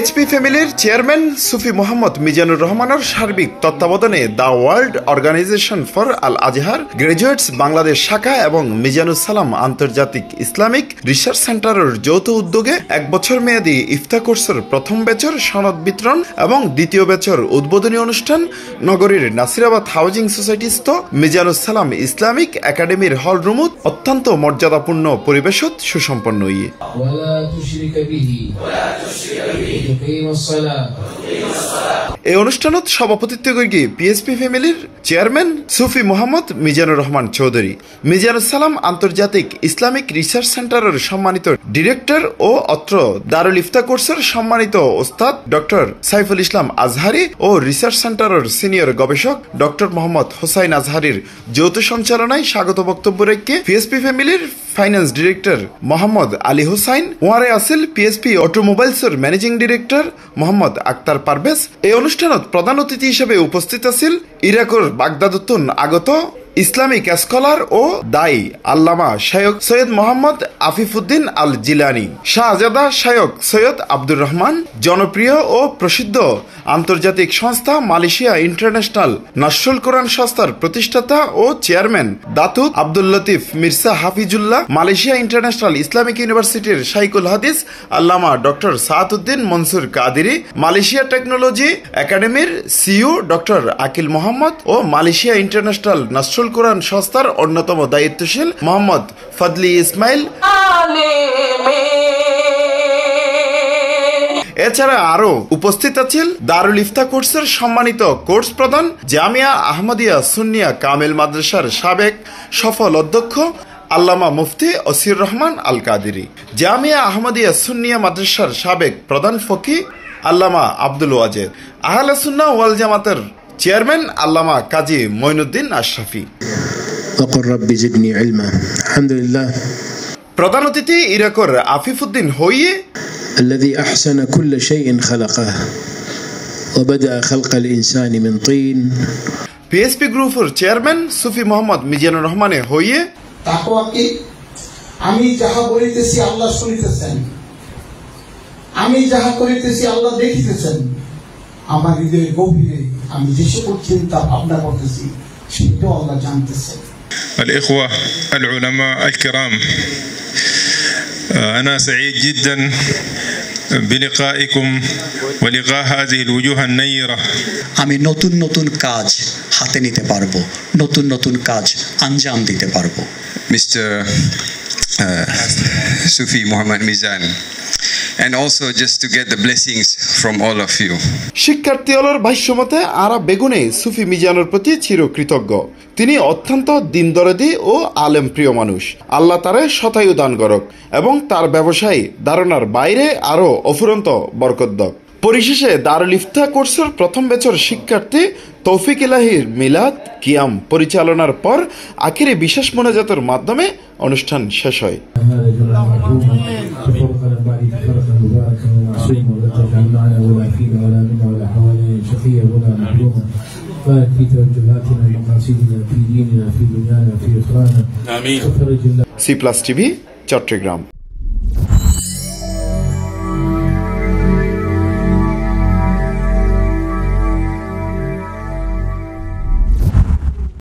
PHP ফ্যামিলির chairman সুফি মোহাম্মদ মিজানুর রহমানের সার্বিক তত্ত্বাবধানে the world organization for Al Azhar graduates Bangladesh শাখা এবং মিজানুস সালাম আন্তর্জাতিক ইসলামিক রিসার্চ সেন্টারের যৌথ উদ্যোগে 1 বছর মেয়াদী ইফতা কোর্সের প্রথম ব্যাচের সনদ বিতরণ এবং দ্বিতীয় ব্যাচের উদ্বোধনী অনুষ্ঠান নগরীর নাসিরাবাদ হাউজিং সোসাইটিস্থ মিজানুস সালাম ইসলামিক একাডেমির হল রুমত অত্যন্ত মর্যাদাপূর্ণ পরিবেশত সুসম্পন্ন হইয়ে এই অনুষ্ঠানত সভাপতিত্ব করি পিএইচপি ফ্যামিলির চেয়ারম্যান সুফি মোহাম্মদ মিজানুর রহমান চৌধুরী, মিজানুস সালাম আন্তর্জাতিক ইসলামিক রিসার্চ সেন্টারের সম্মানিত ডিরেক্টর ও অত্র দারুল ইফতা কোর্সের সম্মানিত ওস্তাদ ডক্টর সাইফুল ইসলাম আজহারি ও রিসার্চ সেন্টারের সিনিয়র গবেষক ডক্টর মোহাম্মদ হোসাইন আজহারির যৌথ সঞ্চালনায় স্বাগত বক্তব্য রেখে পিএইচপি ফ্যামিলির ফাইন্যান্স ডিরেক্টর মোহাম্মদ আলী হোসাইন ওয়ারে আসিল পিএইচপি অটোমোবাইলসের ম্যানেজিং ডিরেক্টর মোহাম্মদ আক্তার পারভেজ। এই অনুষ্ঠানত প্রধান অতিথি হিসেবে উপস্থিত আছিল ইরাকর বাগদাদতুন আগত ইসলামিক স্কলার ও দায়ী আল্লামা শায়ক সৈয়দ মোহাম্মদ আফিফুদ্দিন আল জিলানি, শাহজাদা শায়ক সৈয়দ আব্দুর রহমান, জনপ্রিয় ও প্রসিদ্ধ আন্তর্জাতিক সংস্থা মালয়েশিয়া ইন্টারন্যাশনাল নাসরুল কোরআন সংস্থার প্রতিষ্ঠাতা ও chairman Datuk Abdul Latif Mirza Hafizullah, Malaysia international Islamic ইউনিভার্সিটির শাইকুল হাদিস আল্লামা doctor Saaduddin Mansur Qadiri, Malaysia technology একাডেমির সিইও ডক্টর আকিল মোহাম্মদ ও মালয়েশিয়া ইন্টারন্যাশনাল নাসরুল কোরআন সংস্থার অন্যতম দায়িত্বশীল মোহাম্মদ ফজলি ইসমাইল। এছাড়া আরো উপস্থিত আছেন দারুল ইফতা কোর্সের সম্মানিত কোর্স প্রধান জামিয়া আহমদিয়া সুন্নিয়া কামিল মাদ্রাসার সাবেক সফল অধ্যক্ষ আল্লামা মুফতি অসির রহমান আল কাদিরি, জামিয়া আহমদিয়া সুন্নিয়া মাদ্রাসার সাবেক প্রধান ফকি আল্লামা আব্দুল ওয়াজেদ, আহলে সুন্নাহ ওয়াল জামাতের চেয়ারম্যান আল্লামা কাজী মঈনুদ্দিন আশরাফি। প্রধান অতিথি ইরাকর আফিফুদ্দিন হইয়ে الذي أحسن كل شيء خلقه وبدأ خلق الإنسان من طين। পিএইচপি গ্রুপের চেয়ারম্যান সুফি মোহাম্মদ মিজানুর রহমানে হইয়ে তাকওয়া কি? আমি যাহা বলিতেছি আল্লাহ শুনিতেছেন, আমি যাহা করিতেছি আল্লাহ দেখিতেছেন, আমার হৃদয়ের গভীরে আমি যে সকল চিন্তা ভাবনা করতেছি সেটাও আল্লাহ জানতেছেন। الإخوة العلماء الكرام، أنا سعيد جدا بلقائكم ولقاء هذه الوجوه النيرة। আমি নতুন নতুন কাজ হাতে নিতে পারবো, নতুন নতুন কাজ আঞ্জাম দিতে পারবো। Mr. Sufi Muhammad Mizan, and also just to get the blessings from all of you. শিক্ষার্থী হলর ভাষ্যমতে আরা বেগুনে সুফি মিজানুর প্রতি চিরকৃতজ্ঞ। তিনি অত্যন্ত দিনদরদি ও আলেম প্রিয় মানুষ। আল্লাহ তারে শতায়ু দান করক এবং তার ব্যবসায় ধারণার বাইরে আরো অফুরন্ত বরকত দক। পরিশেষে দারুল ইফতা কোর্সের প্রথম ব্যাচের শিক্ষার্থী তৌফিক ইলাহির মিলাদ কিয়াম পরিচালনার পর আখিরে বিশেষ মোনাজাতের মাধ্যমে অনুষ্ঠান শেষ হয়। C+ TV Chittagong.